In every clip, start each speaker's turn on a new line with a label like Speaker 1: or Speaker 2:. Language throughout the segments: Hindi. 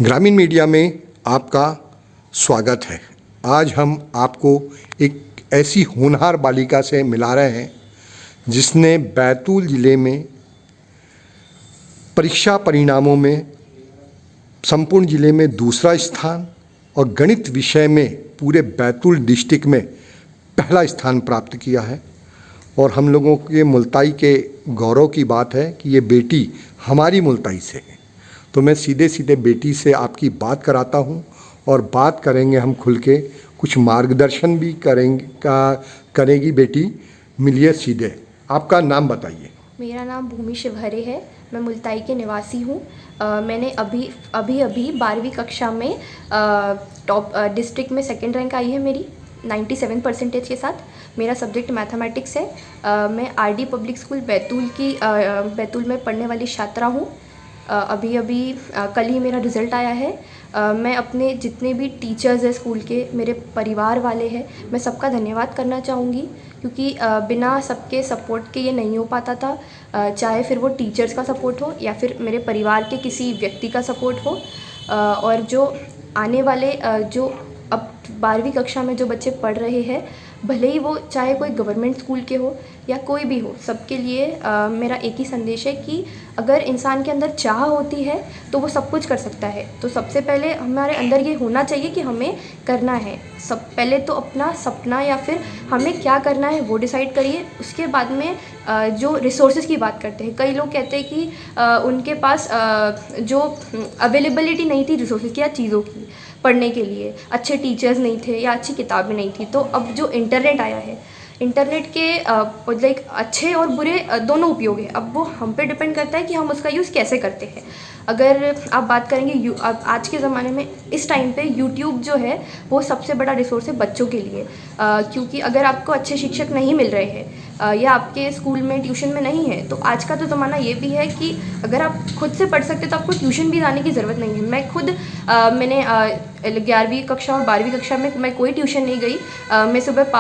Speaker 1: ग्रामीण मीडिया में आपका स्वागत है। आज हम आपको एक ऐसी होनहार बालिका से मिला रहे हैं जिसने बैतूल ज़िले में परीक्षा परिणामों में संपूर्ण ज़िले में दूसरा स्थान और गणित विषय में पूरे बैतूल डिस्ट्रिक्ट में पहला स्थान प्राप्त किया है। और हम लोगों के मुल्ताई के गौरव की बात है कि ये बेटी हमारी मुल्ताई से है। तो मैं सीधे सीधे बेटी से आपकी बात कराता हूँ और बात करेंगे हम खुल के, कुछ मार्गदर्शन भी करेगी बेटी। मिलिए सीधे। आपका नाम बताइए।
Speaker 2: मेरा नाम भूमि शिवहरे है। मैं मुल्ताई के निवासी हूँ। मैंने अभी 12वीं कक्षा में टॉप डिस्ट्रिक्ट में सेकंड रैंक आई है मेरी 97% के साथ। मेरा सब्जेक्ट मैथमेटिक्स है। मैं आरडी पब्लिक स्कूल बैतूल में पढ़ने वाली छात्रा हूँ। अभी कल ही मेरा रिज़ल्ट आया है। मैं अपने जितने भी टीचर्स हैं स्कूल के, मेरे परिवार वाले हैं, मैं सबका धन्यवाद करना चाहूँगी क्योंकि बिना सबके सपोर्ट के ये नहीं हो पाता था। चाहे फिर वो टीचर्स का सपोर्ट हो या फिर मेरे परिवार के किसी व्यक्ति का सपोर्ट हो। और जो आने वाले जो अब 12वीं कक्षा में जो बच्चे पढ़ रहे हैं, भले ही वो चाहे कोई गवर्नमेंट स्कूल के हो या कोई भी हो, सबके लिए मेरा एक ही संदेश है कि अगर इंसान के अंदर चाह होती है तो वो सब कुछ कर सकता है। तो सबसे पहले हमारे अंदर ये होना चाहिए कि हमें करना है। सब पहले तो अपना सपना या फिर हमें क्या करना है वो डिसाइड करिए। उसके बाद में जो रिसोर्सेज की बात करते हैं, कई लोग कहते हैं कि उनके पास जो अवेलेबिलिटी नहीं थी रिसोर्सेज की या चीज़ों की पढ़ने के लिए, अच्छे टीचर्स नहीं थे या अच्छी किताबें नहीं थी। तो अब जो इंटरनेट आया है, इंटरनेट के लाइक अच्छे और बुरे दोनों उपयोग है। अब वो हम पे डिपेंड करता है कि हम उसका यूज़ कैसे करते हैं। अगर आप बात करेंगे आज के ज़माने में इस टाइम पे यूट्यूब जो है वो सबसे बड़ा रिसोर्स है बच्चों के लिए। क्योंकि अगर आपको अच्छे शिक्षक नहीं मिल रहे हैं या आपके स्कूल में ट्यूशन में नहीं है, तो आज का तो ज़माना ये भी है कि अगर आप खुद से पढ़ सकते तो आपको ट्यूशन भी जाने की ज़रूरत नहीं है। मैं खुद मैंने 11वीं कक्षा और 12वीं कक्षा में मैं कोई ट्यूशन नहीं गई। मैं सुबह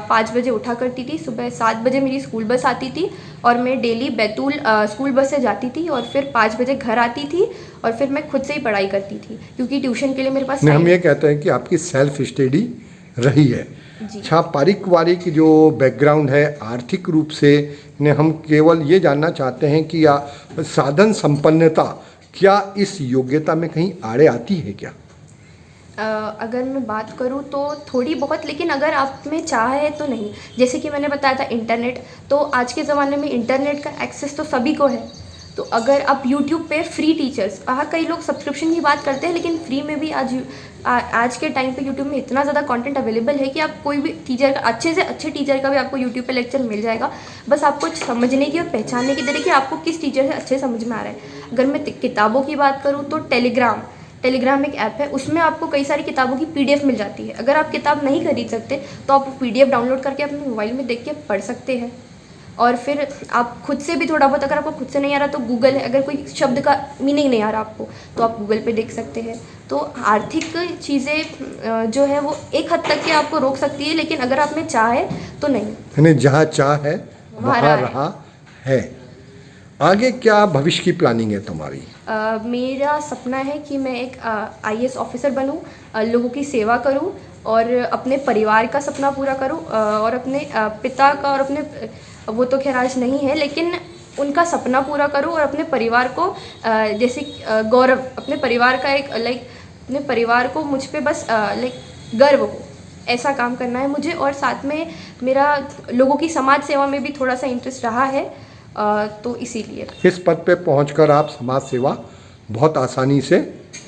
Speaker 2: 5 बजे उठा करती थी, सुबह 7 बजे मेरी स्कूल बस आती थी और मैं डेली बैतूल स्कूल बस से जाती थी और फिर 5 बजे घर आती थी और फिर मैं खुद से ही पढ़ाई करती थी क्योंकि ट्यूशन के लिए मेरे पास
Speaker 1: हम ये कहते हैं कि आपकी सेल्फ स्टडी रही है। अच्छा, पारिवारिक जो बैकग्राउंड है आर्थिक रूप से ने हम केवल ये जानना चाहते हैं कि या साधन संपन्नता क्या इस योग्यता में कहीं आड़े आती है क्या?
Speaker 2: अगर मैं बात करूँ तो थोड़ी बहुत, लेकिन अगर आप में चाह है तो नहीं। जैसे कि मैंने बताया था इंटरनेट, तो आज के ज़माने में इंटरनेट का एक्सेस तो सभी को है। तो अगर आप यूट्यूब पे फ्री टीचर्स, कई लोग सब्सक्रिप्शन की बात करते हैं, लेकिन फ्री में भी आज के टाइम पे यूट्यूब में इतना ज़्यादा कंटेंट अवेलेबल है कि आप कोई भी टीचर का, अच्छे से अच्छे टीचर का भी आपको यूट्यूब पे लेक्चर मिल जाएगा। बस आपको समझने की और पहचानने की तरीके कि आपको किस टीचर से अच्छे समझ में आ रहा है। अगर मैं किताबों की बात करूँ तो टेलीग्राम एक ऐप है, उसमें आपको कई सारी किताबों की PDF मिल जाती है। अगर आप किताब नहीं खरीद सकते तो आप PDF डाउनलोड करके अपने मोबाइल में देख के पढ़ सकते हैं। और फिर आप खुद से भी थोड़ा बहुत, अगर आपको खुद से नहीं आ रहा तो गूगल है, अगर कोई शब्द का मीनिंग नहीं आ रहा आपको तो आप गूगल पे देख सकते हैं। तो आर्थिक चीज़ें जो है वो एक हद तक के आपको रोक सकती है, लेकिन अगर आप में चाह है तो नहीं।
Speaker 1: यानी जहाँ चाह है वहाँ रहा है। आगे क्या भविष्य की प्लानिंग है तुम्हारी?
Speaker 2: मेरा सपना है कि मैं एक IAS ऑफिसर बनूं, लोगों की सेवा करूं और अपने परिवार का सपना पूरा करूं और अपने पिता का और अपने, वो तो खैर आज नहीं है, लेकिन उनका सपना पूरा करूं और अपने परिवार को जैसे गौरव, अपने परिवार का एक अपने परिवार को मुझ पे बस गर्व हो, ऐसा काम करना है मुझे। और साथ में मेरा लोगों की समाज सेवा में भी थोड़ा सा इंटरेस्ट रहा है। तो इसीलिए
Speaker 1: इस पद पे पहुंचकर आप समाज सेवा बहुत आसानी से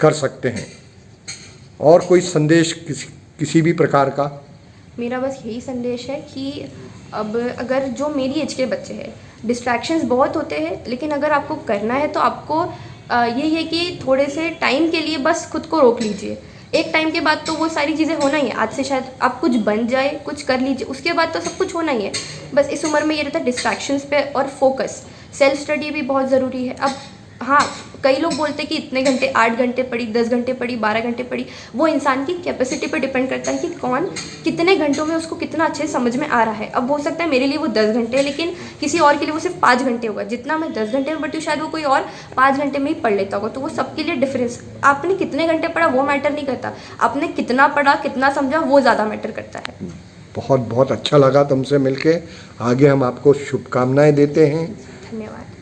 Speaker 1: कर सकते हैं। और कोई संदेश किसी भी प्रकार का?
Speaker 2: मेरा बस यही संदेश है कि अब अगर जो मेरी एज के बच्चे हैं, डिस्ट्रैक्शंस बहुत होते हैं, लेकिन अगर आपको करना है तो आपको यही है कि थोड़े से टाइम के लिए बस खुद को रोक लीजिए। एक टाइम के बाद तो वो सारी चीज़ें होना ही है। आज से शायद आप कुछ बन जाए, कुछ कर लीजिए, उसके बाद तो सब कुछ होना ही है। बस इस उम्र में ये रहता है डिस्ट्रैक्शंस पे और फोकस। सेल्फ स्टडी भी बहुत ज़रूरी है। अब हाँ, कई लोग बोलते हैं कि इतने घंटे, 8 घंटे पढ़ी, 10 घंटे पढ़ी, 12 घंटे पढ़ी। वो इंसान की कैपेसिटी पर डिपेंड करता है कि कौन कितने घंटों में उसको कितना अच्छे से समझ में आ रहा है। अब हो सकता है मेरे लिए वो 10 घंटे है, लेकिन किसी और के लिए वो सिर्फ 5 घंटे होगा। जितना मैं 10 घंटे में पढ़ती हूँ, शायद वो कोई और 5 घंटे में ही पढ़ लेता होगा। तो वो सबके लिए डिफरेंस, आपने कितने घंटे पढ़ा वो मैटर नहीं करता, आपने कितना पढ़ा, कितना समझा, वो ज़्यादा मैटर करता है।
Speaker 1: बहुत बहुत अच्छा लगा तुमसे मिलके। आगे हम आपको शुभकामनाएं देते हैं।
Speaker 2: धन्यवाद।